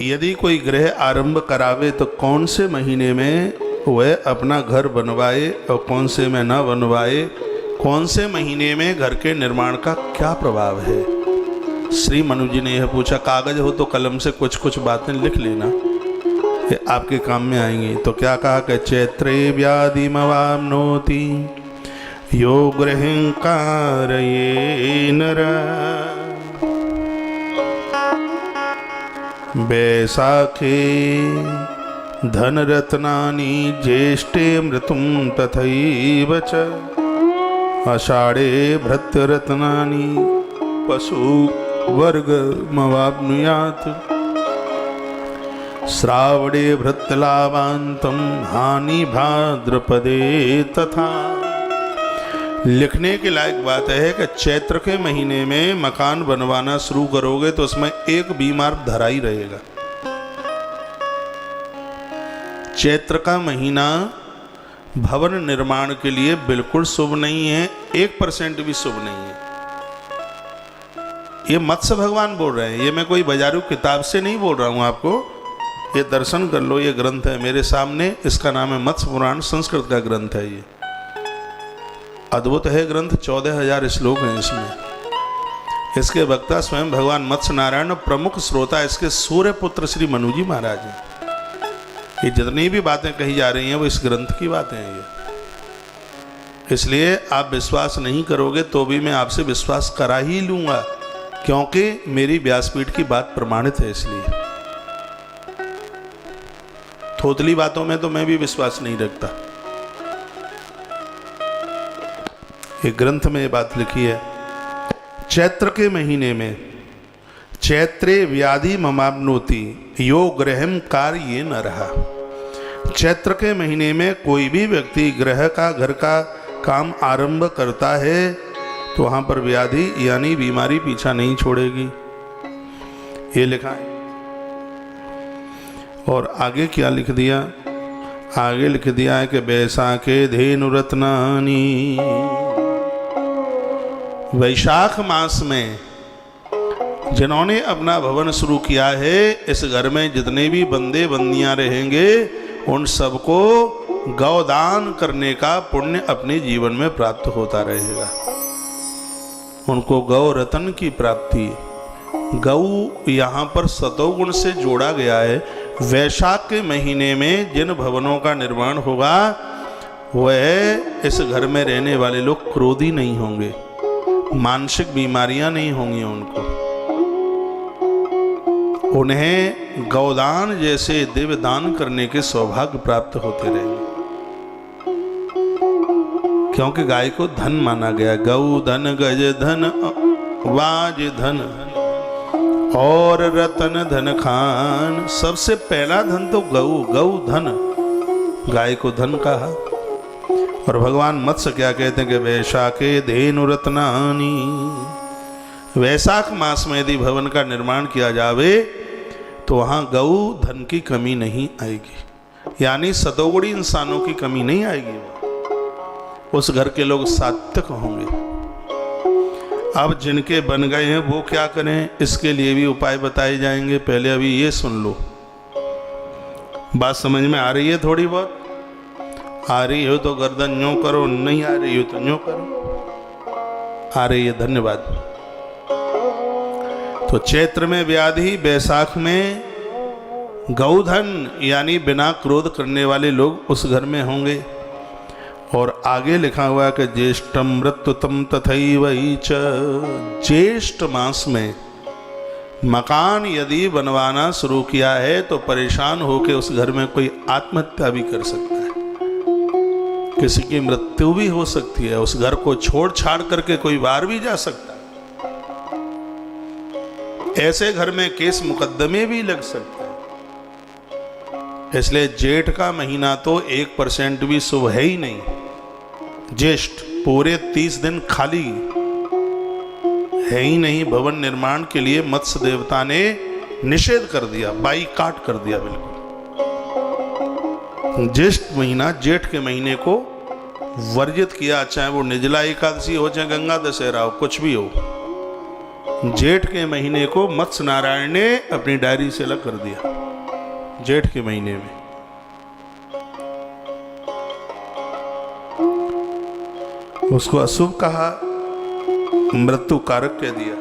यदि कोई गृह आरंभ करावे तो कौन से महीने में वह अपना घर बनवाए और कौन से में न बनवाए, कौन से महीने में घर के निर्माण का क्या प्रभाव है। श्री मनु जी ने यह पूछा। कागज हो तो कलम से कुछ कुछ बातें लिख लेना, ये आपके काम में आएंगी। तो क्या कहा कि चैत्रे व्याधिमवाप्नोति यो गृहं कारये नर, वैशाखे धनरत्नानि ज्येष्ठे मृतुं तथैव च, आषाढ़े भृत्यरत्नानि पशुवर्गमवाप्नुयात्, श्रावणे भृत्यलाभान्तं हानि भाद्रपदे तथा। लिखने के लायक बात है कि चैत्र के महीने में मकान बनवाना शुरू करोगे तो उसमें एक बीमार धरा ही रहेगा। चैत्र का महीना भवन निर्माण के लिए बिल्कुल शुभ नहीं है, 1% भी शुभ नहीं है। ये मत्स्य भगवान बोल रहे हैं, ये मैं कोई बाजारू किताब से नहीं बोल रहा हूं आपको। ये दर्शन कर लो, ये ग्रंथ है मेरे सामने, इसका नाम है मत्स्य पुराण, संस्कृत का ग्रंथ है। ये अद्भुत है ग्रंथ, 14,000 श्लोक हैं इसमें। इसके वक्ता स्वयं भगवान मत्स्य नारायण, प्रमुख श्रोता इसके सूर्य पुत्र श्री मनु जी महाराज हैं। ये जितनी भी बातें कही जा रही हैं वो इस ग्रंथ की बातें हैं। ये इसलिए आप विश्वास नहीं करोगे तो भी मैं आपसे विश्वास करा ही लूंगा, क्योंकि मेरी व्यासपीठ की बात प्रमाणित है। इसलिए थोतली बातों में तो मैं भी विश्वास नहीं रखता। एक ग्रंथ में ये बात लिखी है, चैत्र के महीने में चैत्रे व्याधि ममाप्नोति यो गृहं कार्ये न रहा। चैत्र के महीने में कोई भी व्यक्ति गृह का, घर का काम आरंभ करता है तो वहां पर व्याधि यानी बीमारी पीछा नहीं छोड़ेगी, ये लिखा है। और आगे क्या लिख दिया, आगे लिख दिया है कि वैशाखे धेनुरत्नानि, वैशाख मास में जिन्होंने अपना भवन शुरू किया है, इस घर में जितने भी बंदे बंदियां रहेंगे उन सबको गौदान करने का पुण्य अपने जीवन में प्राप्त होता रहेगा। उनको गौ रतन की प्राप्ति, गौ यहाँ पर सतोगुण से जोड़ा गया है। वैशाख के महीने में जिन भवनों का निर्माण होगा वह इस घर में रहने वाले लोग क्रोधी नहीं होंगे, मानसिक बीमारियां नहीं होंगी उनको, उन्हें गौदान जैसे दिव्य दान करने के सौभाग्य प्राप्त होते रहेंगे। क्योंकि गाय को धन माना गया, गौ धन, गज धन, वाज धन और रतन धन खान। सबसे पहला धन तो गौ धन, गाय को धन कहा। और भगवान मत्स्य क्या कहते हैं कि वैशाखे धेनुरत्नानि, वैशाख मास में यदि भवन का निर्माण किया जावे तो वहाँ गौ धन की कमी नहीं आएगी, यानी सतोगुणी इंसानों की कमी नहीं आएगी। उस घर के लोग सात्विक होंगे। अब जिनके बन गए हैं वो क्या करें, इसके लिए भी उपाय बताए जाएंगे। पहले अभी ये सुन लो, बात समझ में आ रही है? थोड़ी बहुत आ रही हो तो गर्दन यूं करो, नहीं आ रही हो तो यूं करो। आ रही है, धन्यवाद। तो चैत्र में व्याधि, वैशाख में गौधन यानी बिना क्रोध करने वाले लोग उस घर में होंगे। और आगे लिखा हुआ कि ज्येष्ठम मृत्युतम तथैव च, ज्येष्ठ मास में मकान यदि बनवाना शुरू किया है तो परेशान होकर उस घर में कोई आत्महत्या भी कर सकता है, किसी की मृत्यु भी हो सकती है, उस घर को छोड़ छाड़ करके कोई बाहर भी जा सकता है। ऐसे घर में केस मुकदमे भी लग सकते हैं। इसलिए जेठ का महीना तो 1% भी शुभ है ही नहीं। ज्येष्ठ पूरे 30 दिन खाली है ही नहीं। भवन निर्माण के लिए मत्स्य देवता ने निषेध कर दिया, बाईकाट कर दिया बिल्कुल। ज्येष्ठ महीना, जेठ के महीने को वर्जित किया, चाहे वो निर्जला एकादशी हो चाहे गंगा दशहरा हो, कुछ भी हो। जेठ के महीने को मत्स्य नारायण ने अपनी डायरी से अलग कर दिया। जेठ के महीने में उसको अशुभ कहा, मृत्यु कारक कह दिया।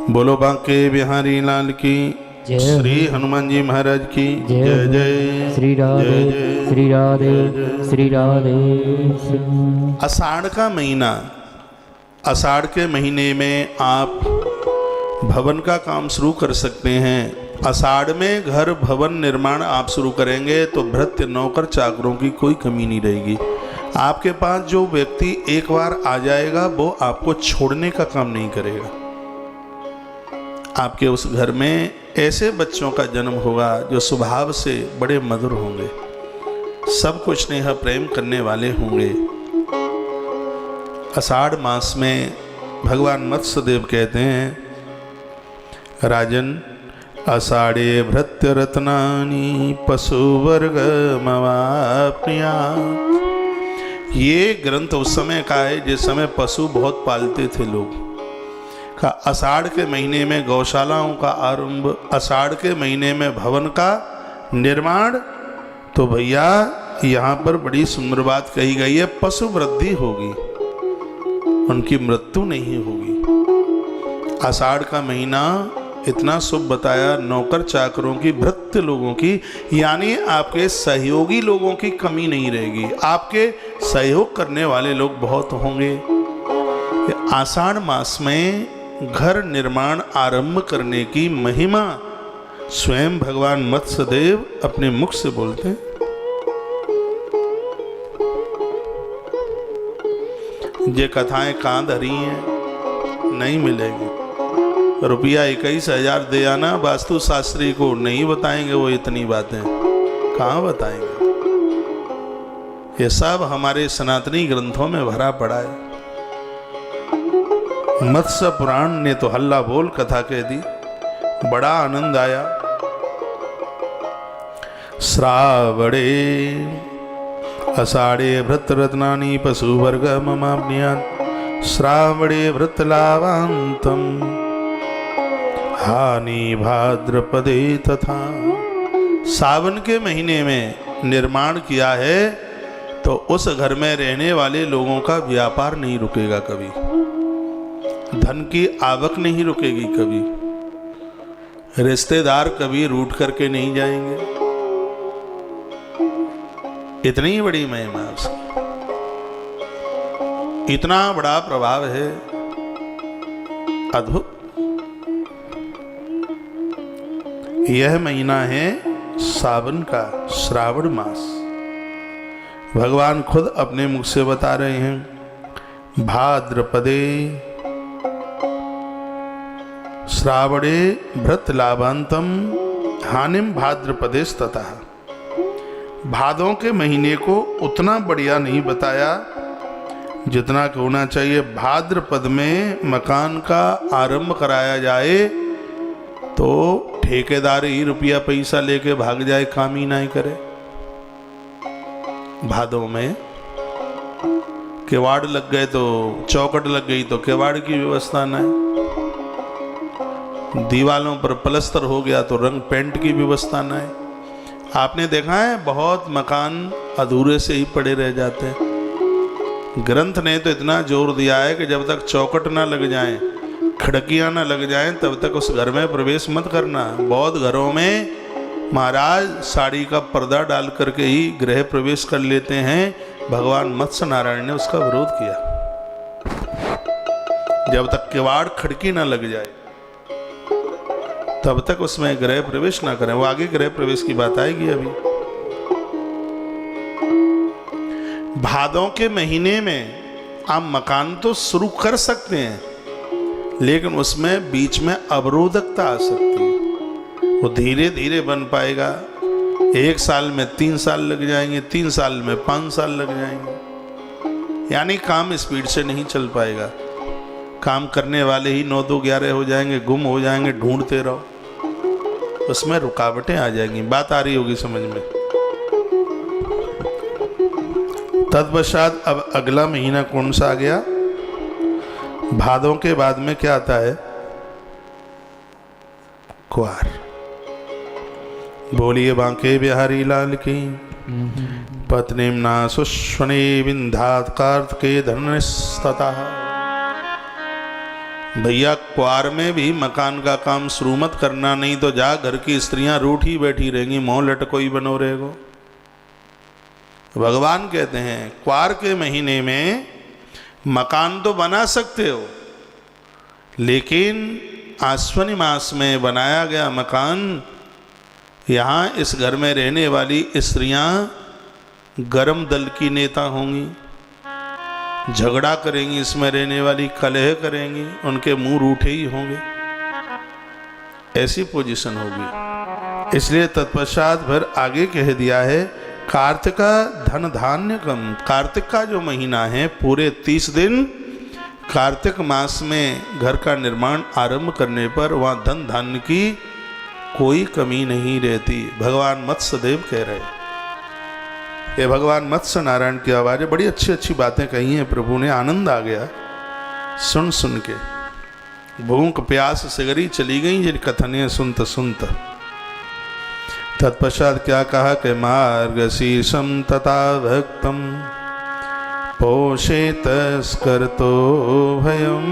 बोलो बांके बिहारी लाल की, श्री हनुमान जी महाराज की जय जय। श्री राधे श्री राधे श्री राधे। आषाढ़ का महीना, आषाढ़ के महीने में आप भवन का काम शुरू कर सकते हैं। आषाढ़ में घर भवन निर्माण आप शुरू करेंगे तो भृत्य नौकर चाकरों की कोई कमी नहीं रहेगी। आपके पास जो व्यक्ति एक बार आ जाएगा वो आपको छोड़ने का काम नहीं करेगा। आपके उस घर में ऐसे बच्चों का जन्म होगा जो स्वभाव से बड़े मधुर होंगे, सबको स्नेह प्रेम करने वाले होंगे। आषाढ़ मास में भगवान मत्स्यदेव कहते हैं, राजन आषाढ़े भृत्य रत्नानि पशुवर्ग मवाप्निया। ये ग्रंथ उस समय का है जिस समय पशु बहुत पालते थे लोग। का आषाढ़ के महीने में गौशालाओं का आरंभ, आषाढ़ के महीने में भवन का निर्माण। तो भैया यहाँ पर बड़ी सुंदर बात कही गई है, पशु वृद्धि होगी, उनकी मृत्यु नहीं होगी। आषाढ़ का महीना इतना शुभ बताया, नौकर चाकरों की, भृत्य लोगों की, यानी आपके सहयोगी लोगों की कमी नहीं रहेगी। आपके सहयोग करने वाले लोग बहुत होंगे। आषाढ़ मास में घर निर्माण आरंभ करने की महिमा स्वयं भगवान मत्स्यदेव अपने मुख से बोलते हैं। ये कथाएं कहाँ धरी हैं, नहीं मिलेगी। रुपया 21,000 दे आना, वास्तु शास्त्री को नहीं बताएंगे वो इतनी बातें, कहाँ बताएंगे। ये सब हमारे सनातनी ग्रंथों में भरा पड़ा है। मत्स्य पुराण ने तो हल्ला बोल कथा कह दी, बड़ा आनंद आया। श्रावणे आषाढ़े भृत रत्नानि पशुवर्ग ममाप्नुयात्। श्रावणे भृत लाभान्तम हानि भाद्रपदे तथा। सावन के महीने में निर्माण किया है तो उस घर में रहने वाले लोगों का व्यापार नहीं रुकेगा कभी, धन की आवक नहीं रुकेगी कभी, रिश्तेदार कभी रूठ करके नहीं जाएंगे। इतनी बड़ी महिमा है उसकी, इतना बड़ा प्रभाव है, अद्भुत। यह महीना है सावन का, श्रावण मास। भगवान खुद अपने मुख से बता रहे हैं, भाद्रपदे श्रावणे भृत लाभांतम हानिम भाद्रपदेस्ततः। भादों के महीने को उतना बढ़िया नहीं बताया जितना कि होना चाहिए। भाद्रपद में मकान का आरंभ कराया जाए तो ठेकेदार ही रुपया पैसा लेके भाग जाए, काम ही नहीं करे। भादों में किवाड़ लग गए तो चौखट लग गई तो किवाड़ की व्यवस्था नहीं, दीवालों पर प्लस्तर हो गया तो रंग पेंट की व्यवस्था नहीं। आपने देखा है बहुत मकान अधूरे से ही पड़े रह जाते हैं। ग्रंथ ने तो इतना जोर दिया है कि जब तक चौखट ना लग जाए, खिड़कियां ना लग जाएं, तब तक उस घर में प्रवेश मत करना। बहुत घरों में महाराज साड़ी का पर्दा डाल करके ही गृह प्रवेश कर लेते हैं। भगवान मत्स्य नारायण ने उसका विरोध किया। जब तक किवाड़ खिड़की ना लग जाए तब तक उसमें गृह प्रवेश ना करें। वो आगे गृह प्रवेश की बात आएगी अभी। भादों के महीने में आप मकान तो शुरू कर सकते हैं, लेकिन उसमें बीच में अवरोधकता आ सकती है। वो धीरे धीरे बन पाएगा। 1 साल में 3 साल लग जाएंगे, 3 साल में 5 साल लग जाएंगे, यानी काम स्पीड से नहीं चल पाएगा। काम करने वाले ही 9, 2, 11 हो जाएंगे, गुम हो जाएंगे, ढूंढते रहो, उसमें रुकावटें आ जाएंगी। बात आ रही होगी समझ में। तत्पश्चात अब अगला महीना कौन सा आ गया? भादों के बाद में क्या आता है? क्वार। बोलिए बांके बिहारी लाल की। पत्नीम्ना सुष्वने विंधात कार्तिके धन्यस्तता। भैया क्वार में भी मकान का काम शुरू मत करना, नहीं तो जा घर की स्त्रियां रूठी बैठी रहेंगी, मोह लटकोई बनो रहेगो। भगवान कहते हैं क्वार के महीने में मकान तो बना सकते हो, लेकिन आश्विनी मास में बनाया गया मकान, यहाँ इस घर में रहने वाली स्त्रियां गरम दल की नेता होंगी, झगड़ा करेंगी, इसमें रहने वाली कलह करेंगी, उनके मुंह रूठे ही होंगे, ऐसी पोजीशन होगी। इसलिए तत्पश्चात फिर आगे कह दिया है कार्तिका धन धान्य कम। कार्तिक का जो महीना है पूरे 30 दिन कार्तिक मास में घर का निर्माण आरंभ करने पर वहाँ धन धान्य की कोई कमी नहीं रहती। भगवान मत्स्यदेव कह रहे हैं, ये भगवान मत्स्य नारायण की आवाज़ है। बड़ी अच्छी अच्छी बातें कही हैं प्रभु ने, आनंद आ गया सुन सुन के। भूख प्यास सिगरी चली गई जिन कथने सुनत सुनत। तत्पश्चात क्या कहा कि मार्गशीर्षम तथा भक्तम पोषेतस्कर्तो भयम।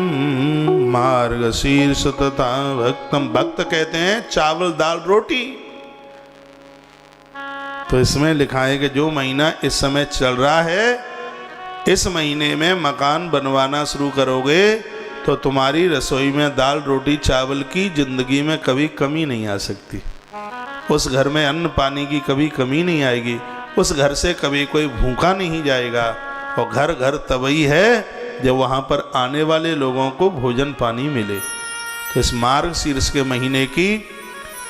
मार्गशीर्ष तथा भक्तम, भक्त कहते हैं चावल दाल रोटी। तो इसमें लिखा है कि जो महीना इस समय चल रहा है, इस महीने में मकान बनवाना शुरू करोगे तो तुम्हारी रसोई में दाल रोटी चावल की जिंदगी में कभी कमी नहीं आ सकती। उस घर में अन्न पानी की कभी कमी नहीं आएगी, उस घर से कभी कोई भूखा नहीं जाएगा। और घर घर तभी है जब वहाँ पर आने वाले लोगों को भोजन पानी मिले। तो इस मार्गशीर्ष के महीने की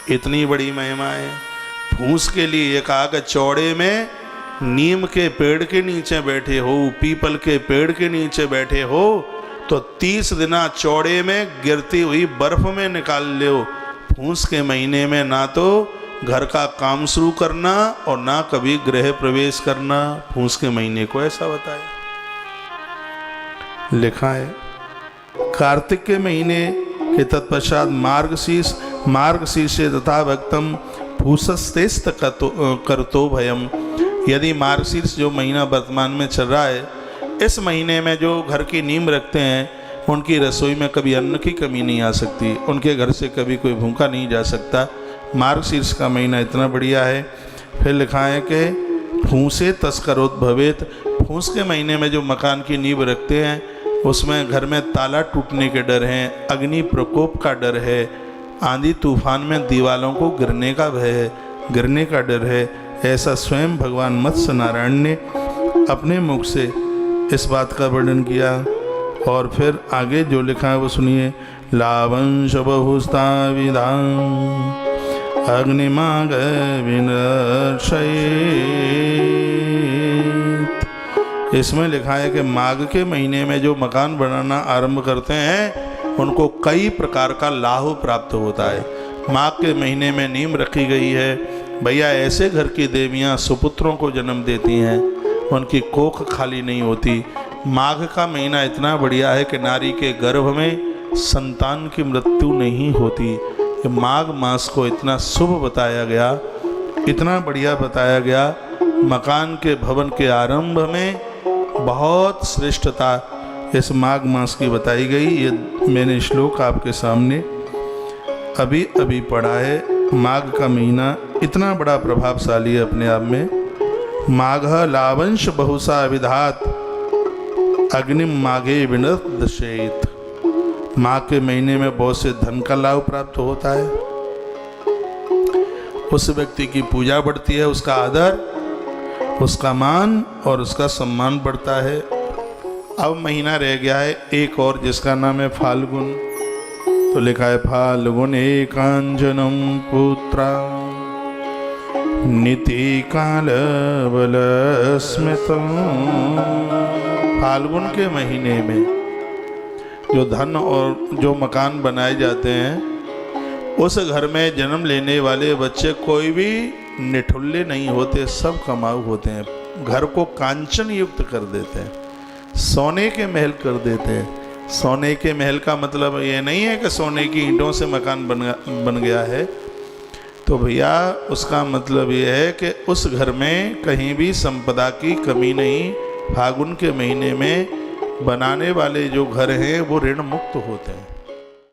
इतनी बड़ी महिमा है। फूस के लिए ये कहा कि चौड़े में नीम के पेड़ के नीचे बैठे हो, पीपल के पेड़ के नीचे बैठे हो, तो 30 दिना चौड़े में गिरती हुई बर्फ में निकाल लो। फूस के महीने में ना तो घर का काम शुरू करना और ना कभी गृह प्रवेश करना। फूस के महीने को ऐसा बताया लिखा है। कार्तिक के महीने के तत्पश्चात मार्गशीर्ष तथा भक्तम फूसस्तेस्त करतो भयम। यदि मार्गशीर्ष जो महीना वर्तमान में चल रहा है, इस महीने में जो घर की नींव रखते हैं उनकी रसोई में कभी अन्न की कमी नहीं आ सकती, उनके घर से कभी कोई भूखा नहीं जा सकता। मार्गशीर्ष का महीना इतना बढ़िया है। फिर लिखा है कि फूसे तस्करोत भवेत। फूस के महीने में जो मकान की नींव रखते हैं उसमें घर में ताला टूटने के डर हैं, अग्नि प्रकोप का डर है, आंधी तूफान में दीवालों को गिरने का भय है, गिरने का डर है। ऐसा स्वयं भगवान मत्स्य नारायण ने अपने मुख से इस बात का वर्णन किया। और फिर आगे जो लिखा है वो सुनिए। लावंश बहुस्ता विधान अग्निमाग विनर्षयेत्। इसमें लिखा है कि माघ के महीने में जो मकान बनाना आरंभ करते हैं उनको कई प्रकार का लाभ प्राप्त होता है। माघ के महीने में नीम रखी गई है। भैया ऐसे घर की देवियां सुपुत्रों को जन्म देती हैं, उनकी कोख खाली नहीं होती। माघ का महीना इतना बढ़िया है कि नारी के गर्भ में संतान की मृत्यु नहीं होती। कि माघ मास को इतना शुभ बताया गया, इतना बढ़िया बताया गया। मकान के भवन के आरंभ में बहुत श्रेष्ठता इस माघ मास की बताई गई। ये मैंने श्लोक आपके सामने अभी अभी पढ़ा है। माघ का महीना इतना बड़ा प्रभावशाली है अपने आप में। माघ लावंश बहुसा विधात अग्निम माघे विनर्दशेत। माघ के महीने में बहुत से धन का लाभ प्राप्त होता है। उस व्यक्ति की पूजा बढ़ती है, उसका आदर, उसका मान और उसका सम्मान बढ़ता है। अब महीना रह गया है एक और, जिसका नाम है फाल्गुन। तो लिखा है फाल्गुन एकांजनम पुत्रा नीति काल बल स्मितम। फाल्गुन के महीने में जो धन और जो मकान बनाए जाते हैं, उस घर में जन्म लेने वाले बच्चे कोई भी निठुल्ले नहीं होते, सब कमाऊ होते हैं। घर को कांचन युक्त कर देते हैं, सोने के महल कर देते हैं, सोने के महल का मतलब ये नहीं है कि सोने की ईंटों से मकान बन गया है। तो भैया उसका मतलब ये है कि उस घर में कहीं भी संपदा की कमी नहीं। फागुन के महीने में बनाने वाले जो घर हैं वो ऋण मुक्त होते हैं।